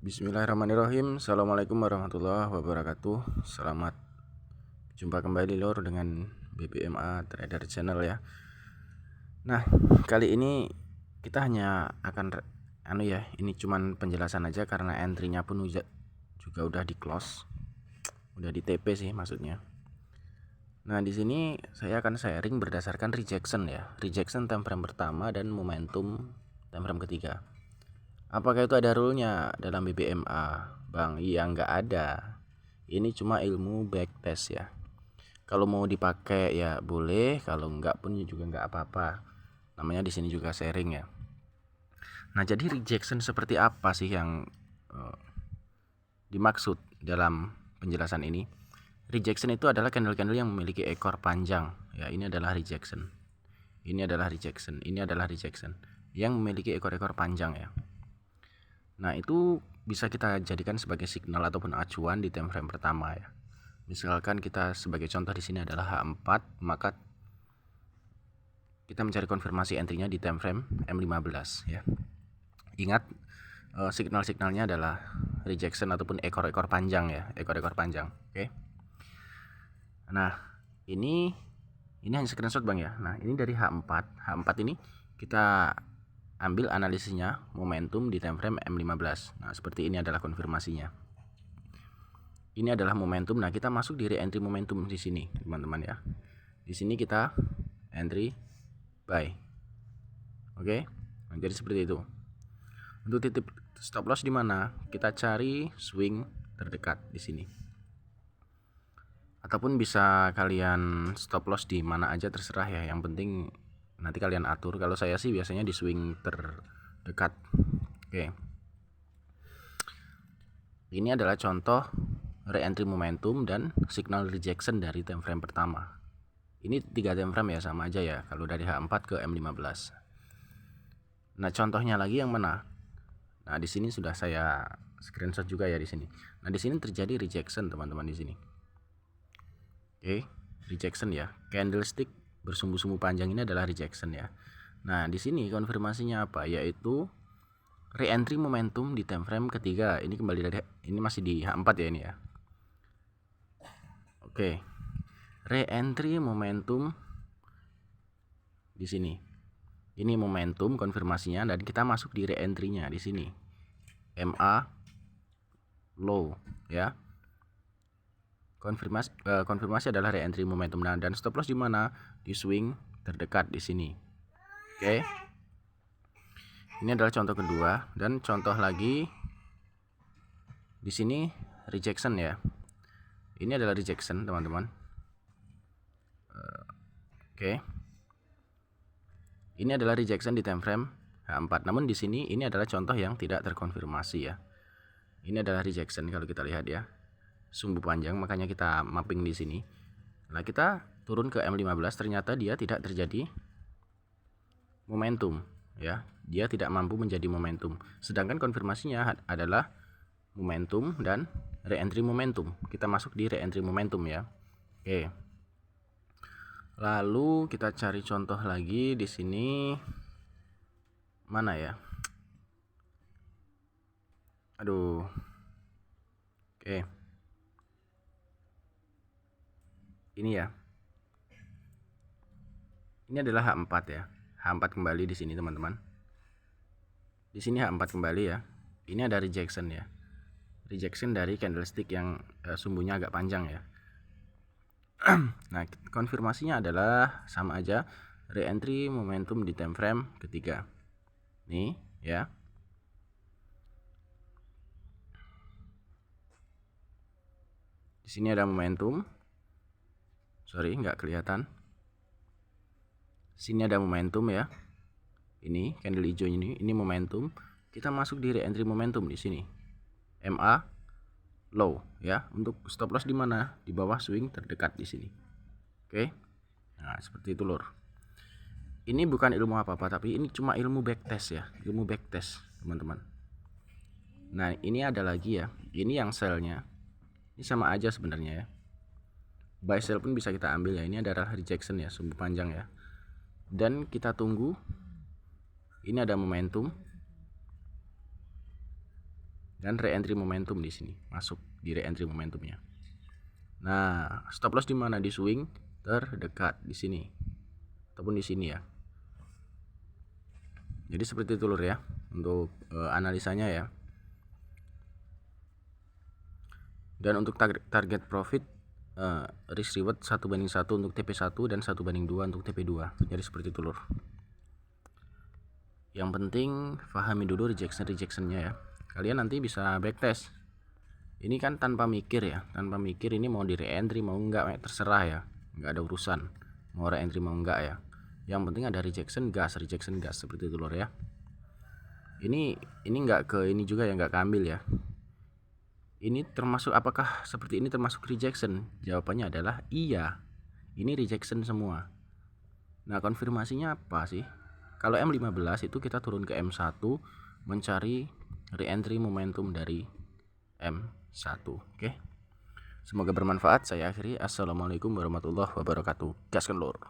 Bismillahirrahmanirrahim. Assalamualaikum warahmatullahi wabarakatuh. Selamat jumpa kembali lor dengan BBMA Trader Channel ya. Nah, kali ini kita hanya akan ini cuman penjelasan aja karena entry-nya pun juga udah di close. Udah di TP sih maksudnya. Nah, di sini saya akan sharing berdasarkan rejection ya. Rejection time frame pertama dan momentum time frame ketiga. Apakah itu ada rule-nya dalam BBMA? Bang, iya nggak ada. Ini cuma ilmu backtest ya. Kalau mau dipakai ya boleh, kalau nggak pun juga nggak apa-apa. Namanya di sini juga sharing ya. Nah, jadi rejection seperti apa sih yang dimaksud dalam penjelasan ini? Rejection itu adalah candle-candle yang memiliki ekor panjang. Ya, ini adalah rejection. Ini adalah rejection. Ini adalah rejection yang memiliki ekor-ekor panjang ya. Nah, itu bisa kita jadikan sebagai signal ataupun acuan di time frame pertama ya. Misalkan kita sebagai contoh di sini adalah H4, maka kita mencari konfirmasi entry-nya di time frame M15 ya. Ingat signal-signalnya adalah rejection ataupun ekor-ekor panjang ya, ekor-ekor panjang. Oke. Nah, ini hanya screenshot Bang ya. Nah, ini dari H4. H4 ini kita ambil analisisnya momentum di time frame M15. Nah, seperti ini adalah konfirmasinya. Ini adalah momentum. Nah, kita masuk di re-entry momentum di sini, teman-teman ya. Di sini kita entry buy. Oke. Nah, jadi seperti itu. Untuk titik stop loss di mana? Kita cari swing terdekat di sini. Ataupun bisa kalian stop loss di mana aja terserah ya. Yang penting nanti kalian atur. Kalau saya sih biasanya di swing terdekat. Oke. Ini adalah contoh re-entry momentum dan signal rejection dari time frame pertama. Ini 3 time frame ya, sama aja ya kalau dari H4 ke M15. Nah, contohnya lagi yang mana? Nah, di sini sudah saya screenshot juga ya di sini. Nah, di sini terjadi rejection teman-teman di sini. Oke, rejection ya. Candlestick bersumbu-sumbu panjang ini adalah rejection ya. Nah, di sini konfirmasinya apa? Yaitu re-entry momentum di time frame ketiga. Ini kembali dari ini masih di H4 ya ini ya. Oke. Re-entry momentum di sini. Ini momentum konfirmasinya dan kita masuk di re-entry-nya di sini. MA low ya. Konfirmasi adalah re-entry momentum dan stop loss di mana? Di swing terdekat di sini. Oke. Ini adalah contoh kedua dan contoh lagi di sini rejection ya. Ini adalah rejection, teman-teman. Oke. Ini adalah rejection di time frame H4. Namun di sini ini adalah contoh yang tidak terkonfirmasi ya. Ini adalah rejection kalau kita lihat ya. Sumbu panjang, makanya kita mapping di sini. Nah, kita turun ke M15, ternyata dia tidak terjadi momentum ya. Dia tidak mampu menjadi momentum. Sedangkan konfirmasinya adalah momentum dan re-entry momentum. Kita masuk di re-entry momentum ya. Oke. Lalu kita cari contoh lagi di sini. Mana ya? Aduh. Oke. Ini ya. Ini adalah H4 ya. H4 kembali di sini, teman-teman. Di sini H4 kembali ya. Ini ada rejection ya. Rejection dari candlestick yang sumbunya agak panjang ya. Nah, konfirmasinya adalah sama aja, re-entry momentum di time frame ketiga. Nih ya. Di sini ada momentum. Sorry, nggak kelihatan. Sini ada momentum ya. Ini candle hijau ini momentum. Kita masuk di re-entry momentum di sini. MA low ya. Untuk stop loss di mana? Di bawah swing terdekat di sini. Oke. Nah, seperti itu lor. Ini bukan ilmu apa-apa, tapi ini cuma ilmu backtest ya, ilmu backtest teman-teman. Nah, ini ada lagi ya. Ini yang sell-nya. Ini sama aja sebenarnya ya. Buy sell pun bisa kita ambil ya. Ini adalah rejection ya, sumbu panjang ya. Dan kita tunggu. Ini ada momentum. dan re-entry momentum di sini, masuk di re-entry momentumnya. Nah, stop loss di mana? Di swing terdekat di sini ataupun di sini ya. Jadi seperti itu lur ya untuk analisanya ya. Dan untuk target profit risk reward 1:1 untuk TP1 dan 1:2 untuk TP2. Jadi seperti itu lur. Yang penting pahami dulu rejection-rejectionnya ya. Kalian nanti bisa backtest. Ini kan tanpa mikir ya, tanpa mikir ini mau di re-entry mau enggak, terserah ya, enggak ada urusan mau re-entry mau enggak ya. Yang penting ada rejection gas seperti itu lor ya. Ini enggak ke ini juga ya, enggak keambil ya. Ini termasuk, apakah seperti ini termasuk rejection? Jawabannya adalah iya. Ini rejection semua. Nah, konfirmasinya apa sih? Kalau M15 itu kita turun ke M1 mencari re-entry momentum dari M1. Oke. Semoga bermanfaat. Saya akhiri. Assalamualaikum warahmatullahi wabarakatuh. Gaskan lur.